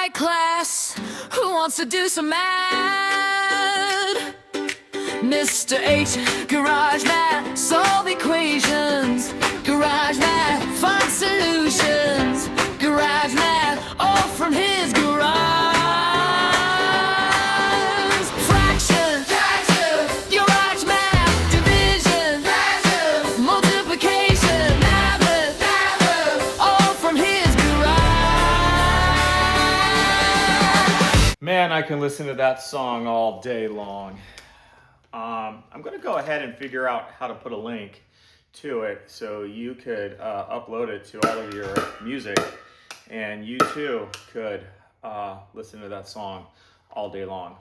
my class who wants to do some math. Mr. H, garage math, solve equations. Garage math, find solutions. Garage math, all from his garage. Fraction, garage math, division, multiplication, math, all from his garage. Man, I can listen to that song all day long. I'm going to go ahead and figure out how to put a link to it so you could upload it to all of your music, and you too could listen to that song all day long.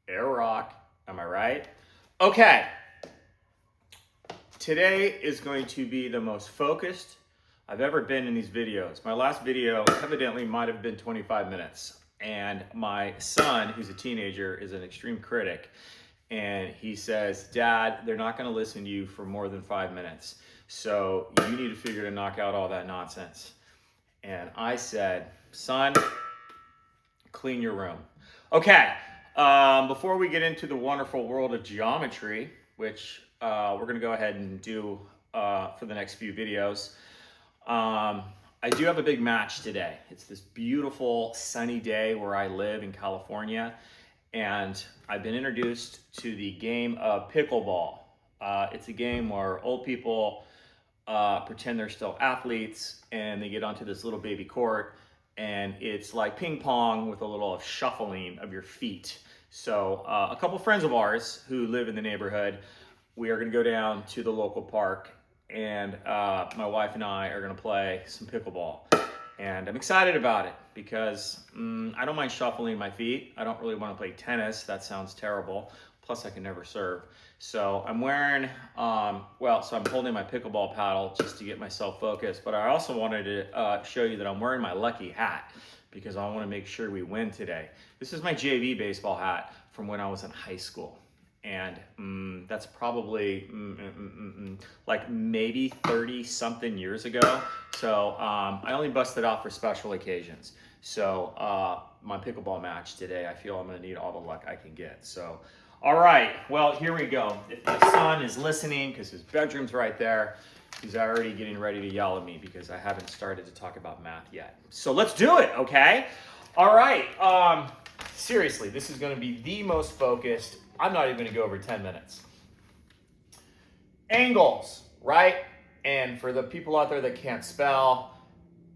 Air rock, am I right? Okay. Today is going to be the most focused I've ever been in these videos. My last video evidently might have been 25 minutes. And my son, who's a teenager, is an extreme critic. And he says, Dad, they're not going to listen to you for more than 5 minutes. So you need to figure to knock out all that nonsense. And I said, son, clean your room. Okay, before we get into the wonderful world of geometry, which we're going to go ahead and do for the next few videos, I do have a big match today. It's this beautiful sunny day where I live in California, and I've been introduced to the game of pickleball. It's a game where old people pretend they're still athletes, and they get onto this little baby court, and it's like ping pong with a little shuffling of your feet. So a couple friends of ours who live in the neighborhood, we are gonna go down to the local park, and my wife and I are gonna play some pickleball. And I'm excited about it because I don't mind shuffling my feet. I don't really wanna play tennis, that sounds terrible. Plus I can never serve. So I'm wearing, so I'm holding my pickleball paddle just to get myself focused, but I also wanted to show you that I'm wearing my lucky hat because I wanna make sure we win today. This is my JV baseball hat from when I was in high school. And that's probably like maybe 30 something years ago. So I only bust it out for special occasions. So my pickleball match today, I feel I'm gonna need all the luck I can get. So, all right, well, here we go. If my son is listening, because his bedroom's right there, he's already getting ready to yell at me because I haven't started to talk about math yet. So let's do it, okay? All right, seriously, this is gonna be the most focused. I'm not even gonna go over 10 minutes. Angles, right? And for the people out there that can't spell,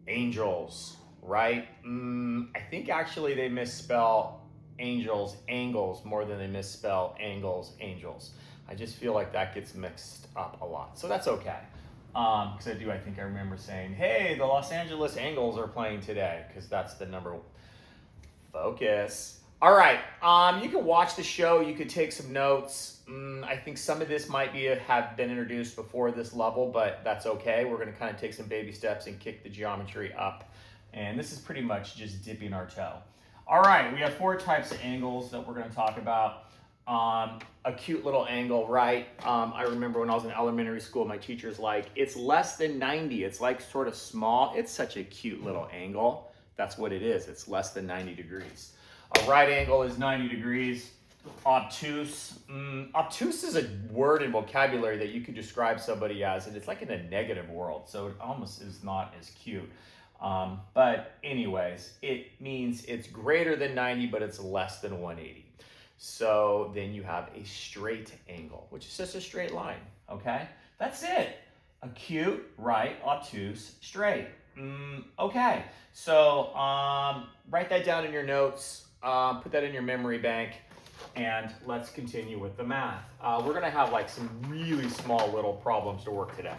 angels, right? I think actually they misspell angels, angles, more than they misspell angles, angels. I just feel like that gets mixed up a lot. So that's okay. Because I think I remember saying, hey, the Los Angeles Angles are playing today, because that's the number. Focus. All right, you can watch the show, you could take some notes. I think some of this might have been introduced before this level, but that's okay. We're gonna kind of take some baby steps and kick the geometry up. And this is pretty much just dipping our toe. All right, we have 4 types of angles that we're gonna talk about. A cute little angle, right? I remember when I was in elementary school, my teacher's like, it's less than 90. It's like sort of small. It's such a cute little angle. That's what it is, it's less than 90 degrees. A right angle is 90 degrees. Obtuse. Obtuse is a word in vocabulary that you could describe somebody as, and it's like in a negative world, so it almost is not as cute. But anyways, it means it's greater than 90, but it's less than 180. So then you have a straight angle, which is just a straight line, okay? That's it. Acute, right, obtuse, straight. Okay, so write that down in your notes. Put that in your memory bank, and let's continue with the math. We're gonna have like some really small little problems to work today.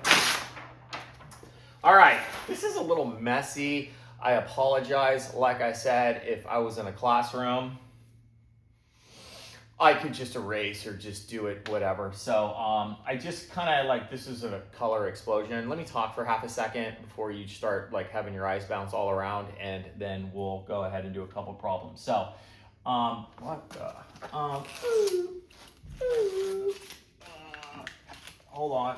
All right, this is a little messy. I apologize. Like I said, if I was in a classroom, I could just erase or just do it, whatever. So I just kind of like, this is a color explosion. Let me talk for half a second before you start like having your eyes bounce all around, and then we'll go ahead and do a couple problems. So, what the, hold on.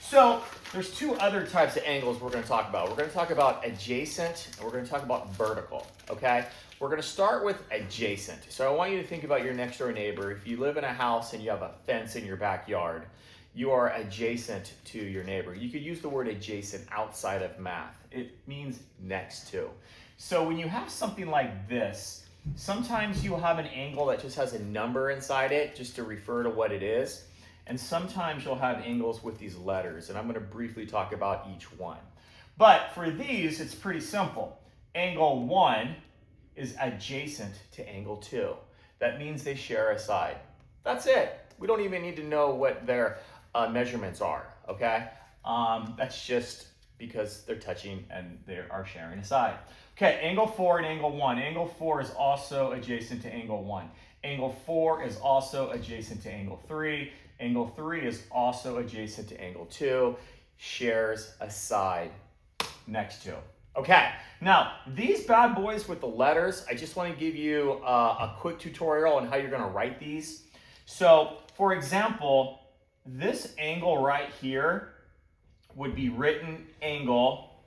So there's two other types of angles we're going to talk about. We're going to talk about adjacent and we're going to talk about vertical, okay? We're going to start with adjacent. So I want you to think about your next door neighbor. If you live in a house and you have a fence in your backyard, you are adjacent to your neighbor. You could use the word adjacent outside of math. It means next to. So when you have something like this, sometimes you'll have an angle that just has a number inside it just to refer to what it is. And sometimes you'll have angles with these letters, and I'm going to briefly talk about each one. But for these, it's pretty simple. Angle 1 is adjacent to angle 2. That means they share a side. That's it. We don't even need to know what their measurements are, okay? That's just because they're touching and they are sharing a side. Okay, angle 4 and angle 1. Angle 4 is also adjacent to angle 1. Angle 4 is also adjacent to angle 3. Angle 3 is also adjacent to angle 2, shares a side next to. Okay, now these bad boys with the letters, I just want to give you a quick tutorial on how you're going to write these. So, for example, this angle right here would be written angle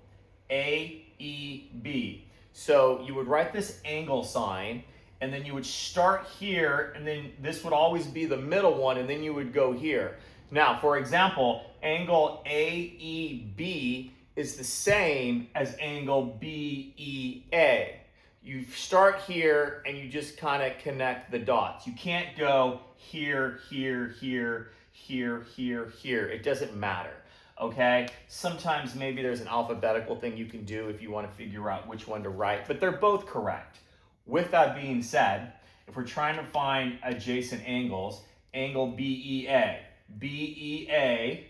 AEB. So you would write this angle sign, and then you would start here, and then this would always be the middle one, and then you would go here. Now, for example, angle AEB is the same as angle BEA. You start here, and you just kind of connect the dots. You can't go here, here, here, here, here, here. It doesn't matter, okay? Sometimes maybe there's an alphabetical thing you can do if you want to figure out which one to write, but they're both correct. With that being said, if we're trying to find adjacent angles, angle BEA. BEA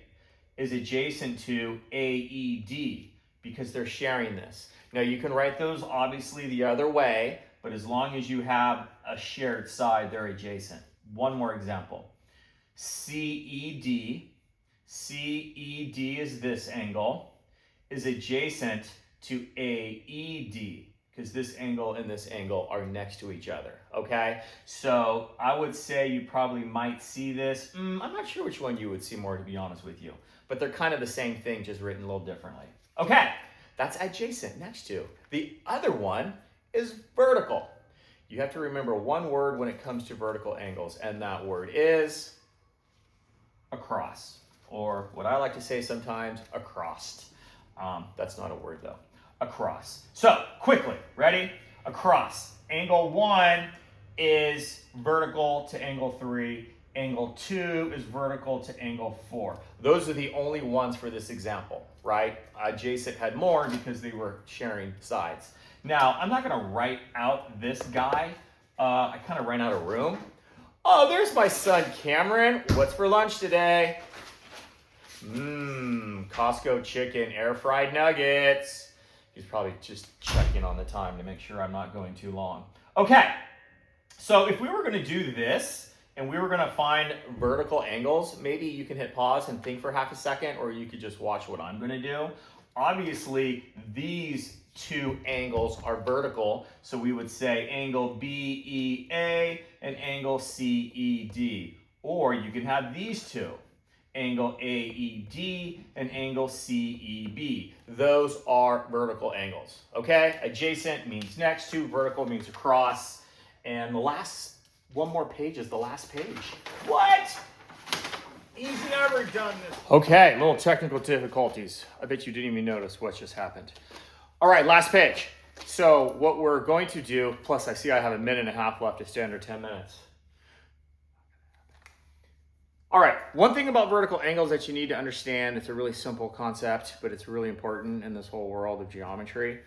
is adjacent to AED because they're sharing this. Now you can write those obviously the other way, but as long as you have a shared side, they're adjacent. One more example. CED. CED is this angle, is adjacent to AED. Because this angle and this angle are next to each other, okay? So I would say you probably might see this. I'm not sure which one you would see more, to be honest with you. But they're kind of the same thing, just written a little differently. Okay, that's adjacent, next to. The other one is vertical. You have to remember one word when it comes to vertical angles, and that word is across. Or what I like to say sometimes, across. That's not a word though. Across. So quickly, ready? Across. Angle 1 is vertical to angle 3. Angle 2 is vertical to angle 4. Those are the only ones for this example, right? Adjacent had more because they were sharing sides. Now, I'm not going to write out this guy. I kind of ran out of room. Oh, there's my son Cameron. What's for lunch today? Costco chicken air fried nuggets. He's probably just checking on the time to make sure I'm not going too long. Okay, so if we were going to do this and we were going to find vertical angles, maybe you can hit pause and think for half a second, or you could just watch what I'm going to do. Obviously, these two angles are vertical, so we would say angle BEA and angle CED. Or you can have these two, angle AED and angle CEB. Those are vertical angles, okay? Adjacent means next to, vertical means across. And the last, one more page is the last page. What? He's never done this. Okay, little technical difficulties. I bet you didn't even notice what just happened. All right, last page. So what we're going to do, plus I see I have a minute and a half left to stay under 10 minutes. All right, one thing about vertical angles that you need to understand, it's a really simple concept, but it's really important in this whole world of geometry.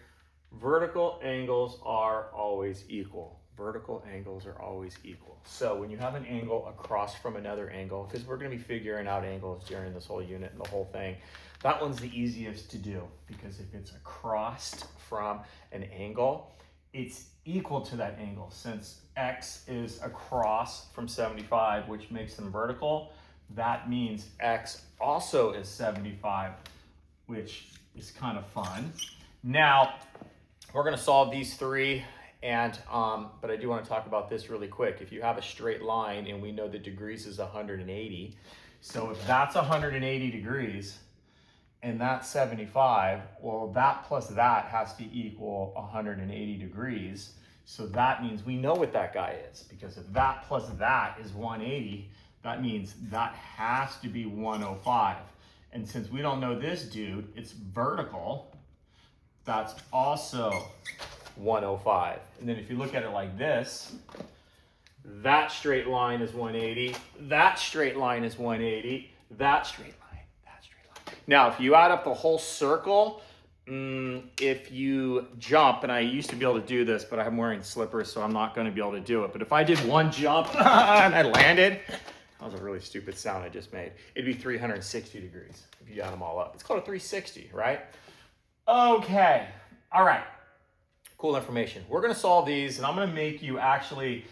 Vertical angles are always equal. Vertical angles are always equal. So when you have an angle across from another angle, because we're going to be figuring out angles during this whole unit and the whole thing, that one's the easiest to do, because if it's across from an angle, it's equal to that angle. Since x is across from 75, which makes them vertical, that means x also is 75, which is kind of fun. Now, we're going to solve these three, and but I do want to talk about this really quick. If you have a straight line, and we know the degrees is 180, so if that's 180 degrees, and that's 75. Well, that plus that has to equal 180 degrees. So that means we know what that guy is, because if that plus that is 180, that means that has to be 105. And since we don't know this dude, it's vertical, that's also 105. And then if you look at it like this, that straight line is 180, that straight line is 180, that straight line, that straight line. Now, if you add up the whole circle, if you jump, and I used to be able to do this, but I'm wearing slippers, so I'm not going to be able to do it. But if I did one jump and I landed, that was a really stupid sound I just made. It'd be 360 degrees if you add them all up. It's called a 360, right? Okay. All right. Cool information. We're going to solve these, and I'm going to make you actually,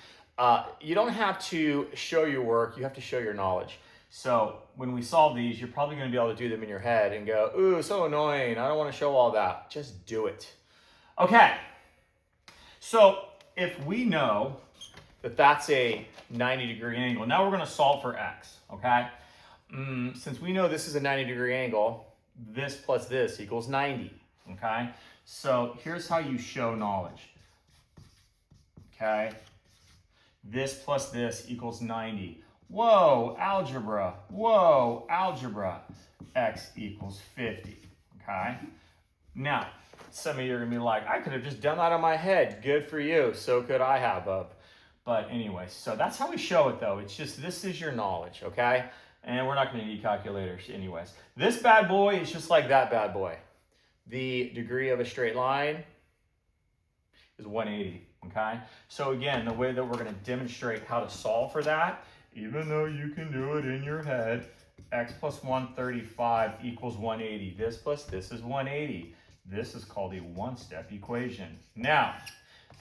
you don't have to show your work. You have to show your knowledge. So when we solve these, you're probably going to be able to do them in your head and go, ooh, so annoying. I don't want to show all that. Just do it. Okay. So if we know that that's a 90-degree angle, now we're going to solve for x, okay? Since we know this is a 90-degree angle, this plus this equals 90, okay? So here's how you show knowledge, okay? This plus this equals 90. Whoa, algebra. Whoa, algebra. X equals 50, okay? Now, some of you are going to be like, I could have just done that on my head. Good for you. So could I have, Bub. But anyway, so that's how we show it, though. It's just, this is your knowledge, okay? And we're not going to need calculators anyways. This bad boy is just like that bad boy. The degree of a straight line is 180, okay? So again, the way that we're going to demonstrate how to solve for that, even though you can do it in your head, x plus 135 equals 180. This plus this is 180. This is called a one-step equation. Now,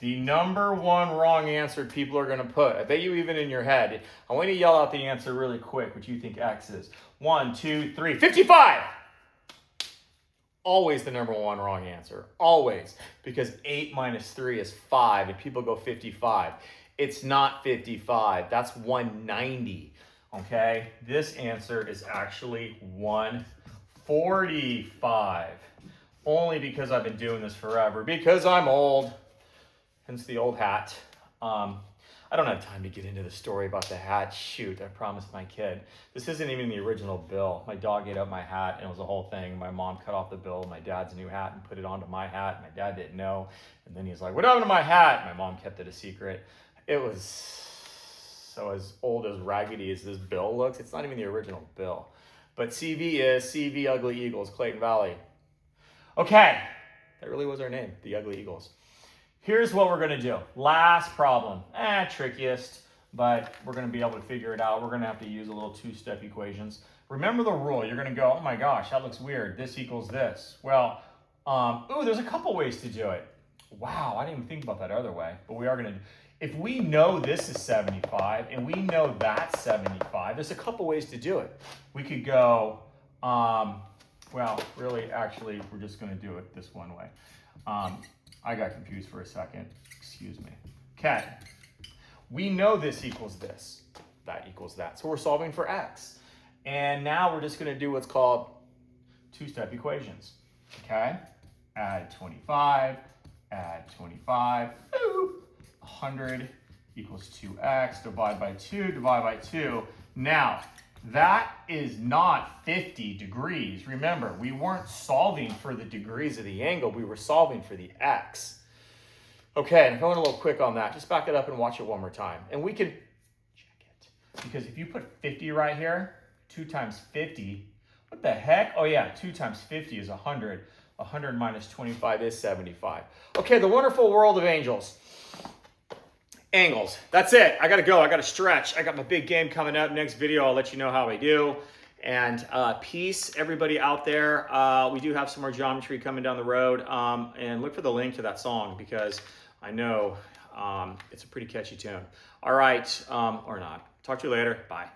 the number one wrong answer people are going to put, I bet you even in your head, I want you to yell out the answer really quick, what you think x is. 1, 2, 3, 55! Always the number one wrong answer. Always. Because 8 minus 3 is 5, and people go 55. It's not 55. That's 190. Okay? This answer is actually 145. Only because I've been doing this forever. Because I'm old. Hence the old hat. I don't have time to get into the story about the hat. Shoot, I promised my kid. This isn't even the original bill. My dog ate up my hat, and it was a whole thing. My mom cut off the bill of my dad's new hat and put it onto my hat. My dad didn't know. And then he's like, what happened to my hat? My mom kept it a secret. It was so as old, as raggedy as this bill looks. It's not even the original bill. But CV is CV Ugly Eagles, Clayton Valley. Okay, that really was our name, the Ugly Eagles. Here's what we're going to do. Last problem. Trickiest, but we're going to be able to figure it out. We're going to have to use a little two-step equations. Remember the rule. You're going to go, oh my gosh, that looks weird. This equals this. Well, there's a couple ways to do it. Wow, I didn't even think about that other way, but we are going to. If we know this is 75 and we know that's 75, there's a couple ways to do it. We could go, well, really, actually, we're just going to do it this one way. I got confused for a second. Excuse me. Okay. We know this equals this. That equals that. So we're solving for x. And now we're just going to do what's called two-step equations. Okay? Add 25. Add 25. 100 equals 2x. Divide by 2. Divide by 2. Now, that is not 50 degrees. Remember, we weren't solving for the degrees of the angle. We were solving for the x. Okay, and if I went a little quick on that, just back it up and watch it one more time. And we can check it. Because if you put 50 right here, 2 times 50, what the heck? Oh yeah, 2 times 50 is 100. 100 minus 25 is 75. Okay, the wonderful world of angels. Angles. That's it. I got to go. I got to stretch. I got my big game coming up. Next video, I'll let you know how I do. And peace, everybody out there. We do have some more geometry coming down the road. And look for the link to that song because I know it's a pretty catchy tune. All right, or not. Talk to you later. Bye.